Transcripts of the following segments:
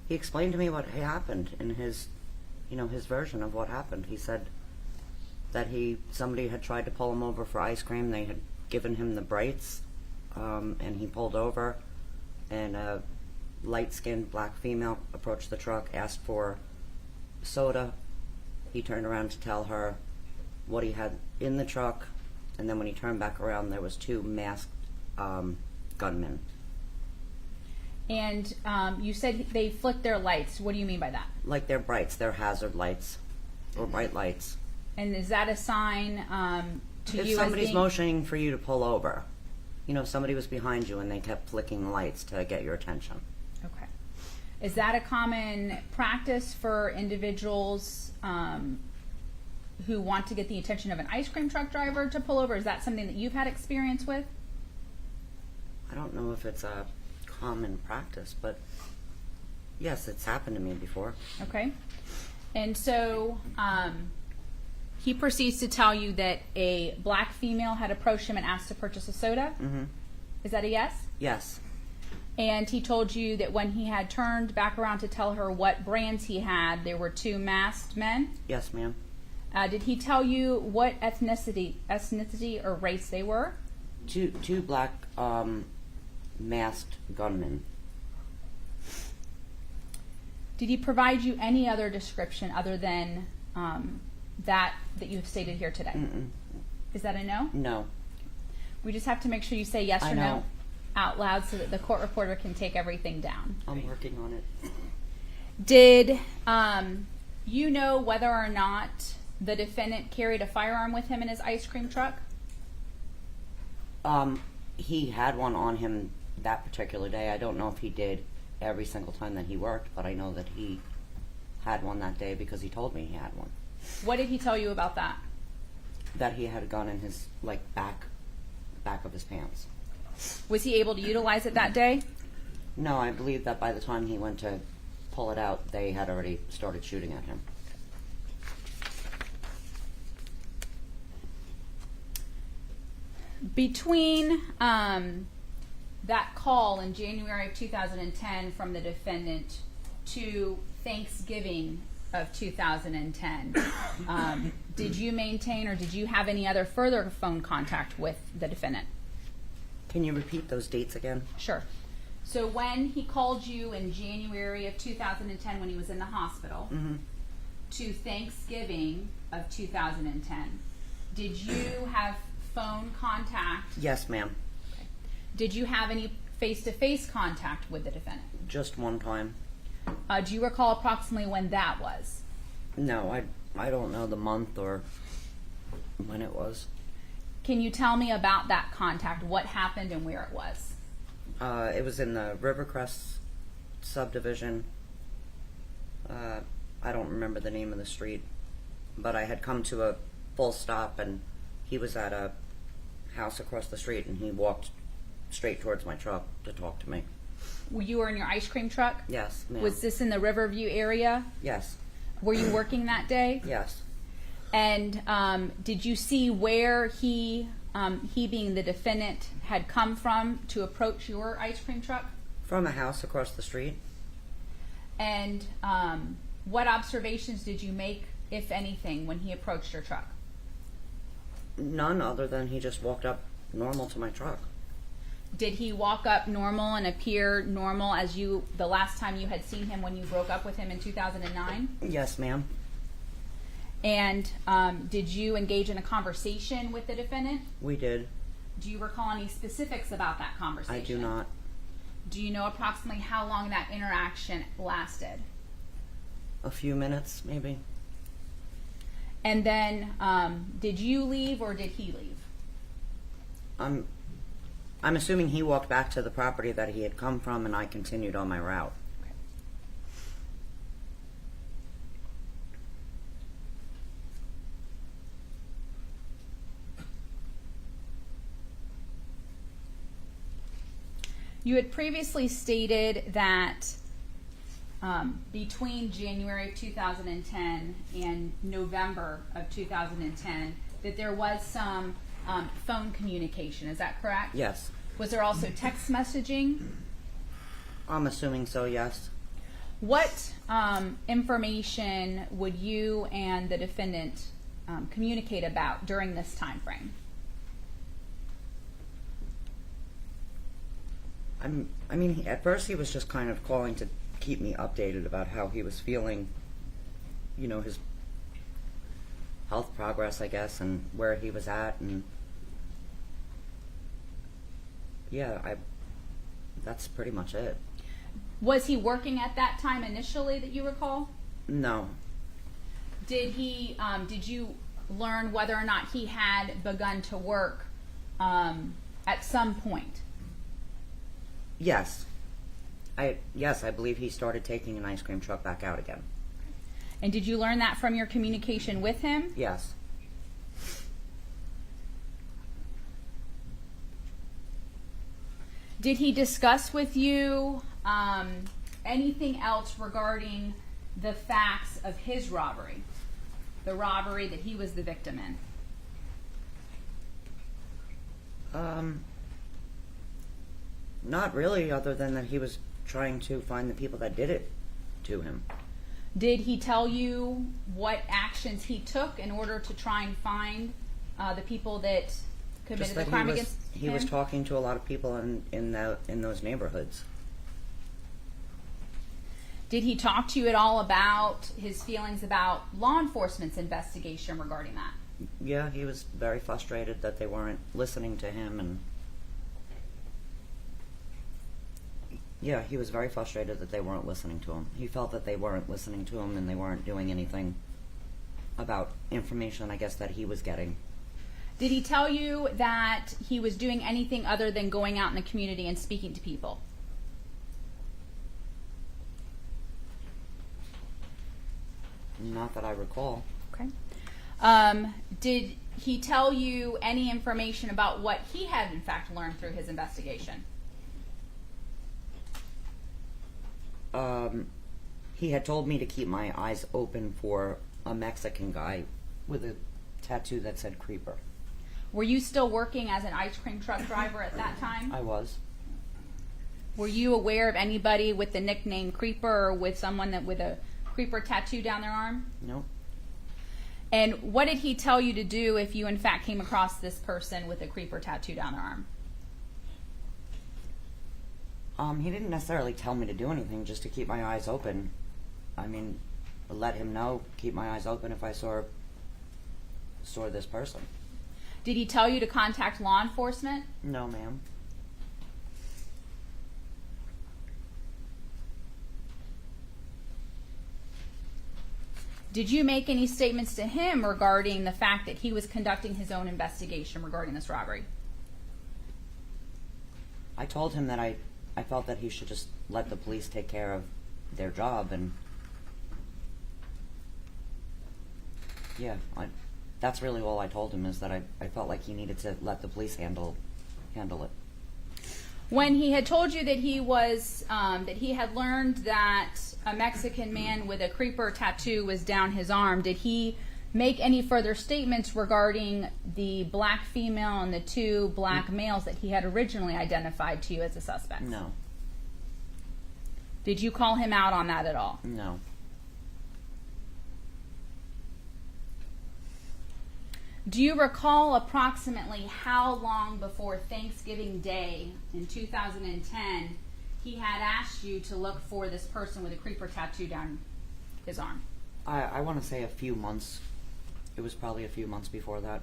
He explained to me what happened in his, his version of what happened. He said that somebody had tried to pull him over for ice cream. They had given him the brights, and he pulled over, and a light-skinned black female approached the truck, asked for soda. He turned around to tell her what he had in the truck, and then when he turned back around, there was 2 masked gunmen. And you said they flicked their lights. What do you mean by that? Like they're brights, they're hazard lights, or bright lights. And is that a sign to If you somebody's as being... motioning for you to pull over, somebody was behind you and they kept flicking lights to get your attention. Okay. Is that a common practice for individuals who want to get the attention of an ice cream truck driver to pull over? Is that something that you've had experience with? I don't know if it's a common practice, but yes, it's happened to me before. Okay. And so he proceeds to tell you that a black female had approached him and asked to purchase a soda. Mm-hmm. Is that a yes? Yes. And he told you that when he had turned back around to tell her what brands he had, there were 2 masked men? Yes, ma'am. Did he tell you what ethnicity or race they were? Two black masked gunmen. Did he provide you any other description other than that you've stated here today? Mm-mm. Is that a no? No. We just have to make sure you say yes or no out loud so that the court reporter can take everything down. I'm working on it. Did you know whether or not the defendant carried a firearm with him in his ice cream truck? He had one on him that particular day. I don't know if he did every single time that he worked, but I know that he had one that day because he told me he had one. What did he tell you about that? That he had a gun in his back of his pants. Was he able to utilize it that day? No, I believe that by the time he went to pull it out, they had already started shooting at him. Between that call in January of 2010 from the defendant to Thanksgiving of 2010, did you maintain or did you have any other further phone contact with the defendant? Can you repeat those dates again? Sure. So when he called you in January of 2010 when he was in the hospital, Mm-hmm. to Thanksgiving of 2010, did you have phone contact? Yes, ma'am. Okay. Did you have any face-to-face contact with the defendant? Just one time. Do you recall approximately when that was? No, I don't know the month or when it was. Can you tell me about that contact? What happened and where it was? It was in the Rivercrest subdivision. I don't remember the name of the street, but I had come to a full stop and he was at a house across the street and he walked straight towards my truck to talk to me. You were in your ice cream truck? Yes, ma'am. Was this in the Riverview area? Yes. Were you working that day? Yes. And did you see where he being the defendant, had come from to approach your ice cream truck? From a house across the street. And what observations did you make, if anything, when he approached your truck? None other than he just walked up normal to my truck. Did he walk up normal and appear normal as the last time you had seen him when you broke up with him in 2009? Yes, ma'am. And did you engage in a conversation with the defendant? We did. Do you recall any specifics about that conversation? I do not. Do you know approximately how long that interaction lasted? A few minutes, maybe. And then did you leave or did he leave? I'm assuming he walked back to the property that he had come from and I continued on my route. Okay. You had previously stated that between January of 2010 and November of 2010 that there was some phone communication. Is that correct? Yes. Was there also text messaging? I'm assuming so, yes. What information would you and the defendant communicate about during this time frame? I mean, at first he was just kind of calling to keep me updated about how he was feeling, you know, his health progress, I guess, and where he was at, and yeah, that's pretty much it. Was he working at that time initially that you recall? No. Did you learn whether or not he had begun to work at some point? Yes. I believe he started taking an ice cream truck back out again. And did you learn that from your communication with him? Yes. Did he discuss with you anything else regarding the facts of his robbery? The robbery that he was the victim in? Not really, other than that he was trying to find the people that did it to him. Did he tell you what actions he took in order to try and find the people that committed the crime against him? He was talking to a lot of people in those neighborhoods. Did he talk to you at all about his feelings about law enforcement's investigation regarding that? Yeah, he was very frustrated that they weren't listening to him, and yeah, he was very frustrated that they weren't listening to him. He felt that they weren't listening to him and they weren't doing anything about information, I guess, that he was getting. Did he tell you that he was doing anything other than going out in the community and speaking to people? Not that I recall. Okay. Did he tell you any information about what he had in fact learned through his investigation? He had told me to keep my eyes open for a Mexican guy with a tattoo that said Creeper. Were you still working as an ice cream truck driver at that time? I was. Were you aware of anybody with the nickname Creeper or with someone that with a Creeper tattoo down their arm? No. And what did he tell you to do if you in fact came across this person with a Creeper tattoo down their arm? He didn't necessarily tell me to do anything, just to keep my eyes open. I mean, let him know, keep my eyes open if I saw this person. Did he tell you to contact law enforcement? No, ma'am. Did you make any statements to him regarding the fact that he was conducting his own investigation regarding this robbery? I told him that I felt that he should just let the police take care of their job, and yeah, that's really all I told him, is that I felt like he needed to let the police handle it. When he had told you that he was that he had learned that a Mexican man with a Creeper tattoo was down his arm, did he make any further statements regarding the black female and the two black males that he had originally identified to you as a suspect? No. Did you call him out on that at all? No. Do you recall approximately how long before Thanksgiving Day in 2010 he had asked you to look for this person with a Creeper tattoo down his arm? I want to say a few months. It was probably a few months before that.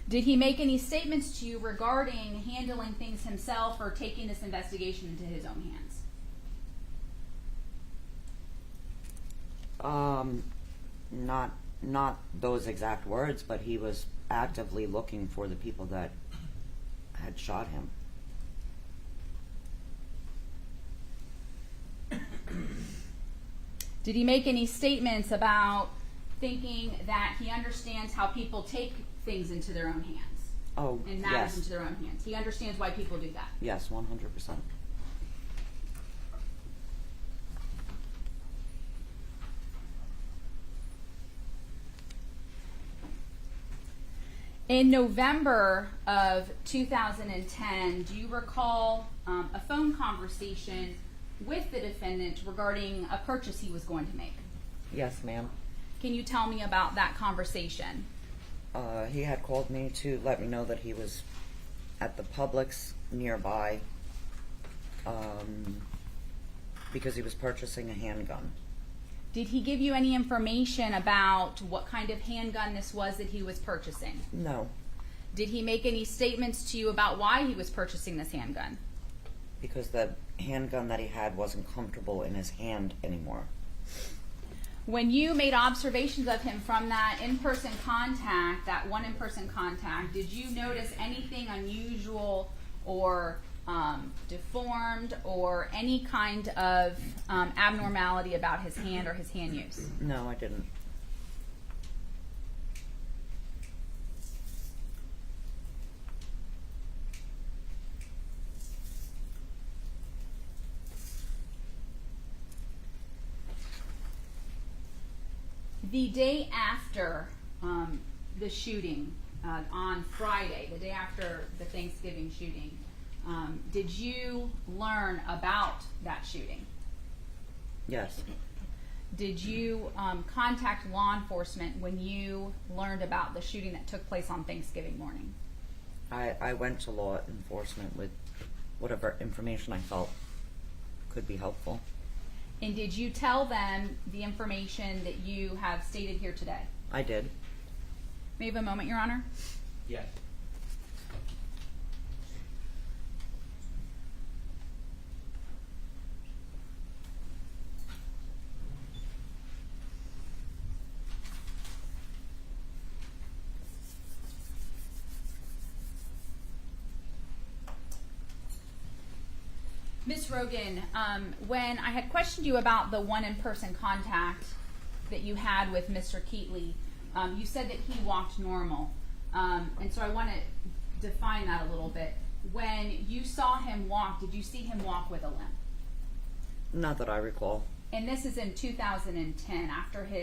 Did he make any statements to you regarding handling things himself or taking this investigation into his own hands? Not those exact words, but he was actively looking for the people that had shot him. Did he make any statements about thinking that he understands how people take things into their own hands? Oh, And matters yes. into their own hands. He understands why people do that. Yes, 100%. In November of 2010, do you recall a phone conversation with the defendant regarding a purchase he was going to make? Yes, ma'am. Can you tell me about that conversation? He had called me to let me know that he was at the Publix nearby because he was purchasing a handgun. Did he give you any information about what kind of handgun this was that he was purchasing? No, Did he make any statements to you about why he was purchasing this handgun? because the handgun that he had wasn't comfortable in his hand anymore. When you made observations of him from that in-person contact, that one in-person contact, did you notice anything unusual or deformed or any kind of abnormality about his hand or his hand use? No, I didn't. The day after the shooting, on Friday, the day after the Thanksgiving shooting, did you learn about that shooting? Yes. Did you contact law enforcement when you learned about the shooting that took place on Thanksgiving morning? I went to law enforcement with whatever information I felt could be helpful. And did you tell them the information that you have stated here today? I did. May I have a moment, Your Honor? Yes. Ms. Rogan, when I had questioned you about the one in-person contact that you had with Mr. Keetley, you said that he walked normal. And so I want to define that a little bit. When you saw him walk, did you see him walk with a limp? Not that I recall. And this is in 2010, after his